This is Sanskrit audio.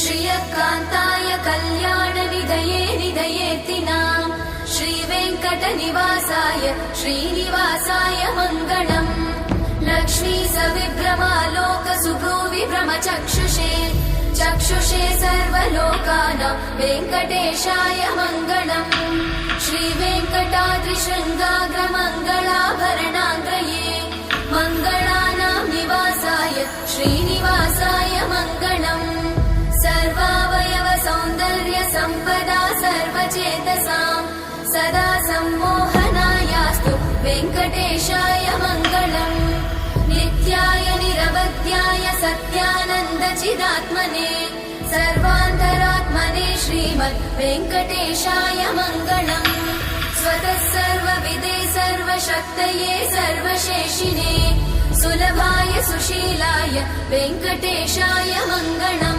श्रियकान्ताय कल्याणनिधये निधयेऽर्तिनाम् श्रीवेङ्कटनिवासाय श्रीनिवासाय मङ्गलम् लक्ष्मी सविभ्रमालोकसुभ्रूविभ्रमचक्षुषे चक्षुषे सर्वलोकानां वेङ्कटेशाय मङ्गलम् श्रीवेङ्कटाद्रिशृङ्गाग्रमङ्गलाभरणाङ्ग्रये मङ्गलानां निवासाय श्रीनिवासाय मङ्गलम् सर्वावयव सौन्दर्य सम्पदा सर्वचेतसां सदा सम्मोहनायास्तु वेङ्कटेशाय मङ्गलम् नित्याय निरवध्याय सत्यानन्दचिदात्मने सर्वान्तरात्मने श्रीमद् वेङ्कटेशाय मङ्गलम् स्वतः सर्वविदे सर्वशक्तये सर्वशेषिने सुलभाय सुशीलाय वेङ्कटेशाय मङ्गलम्।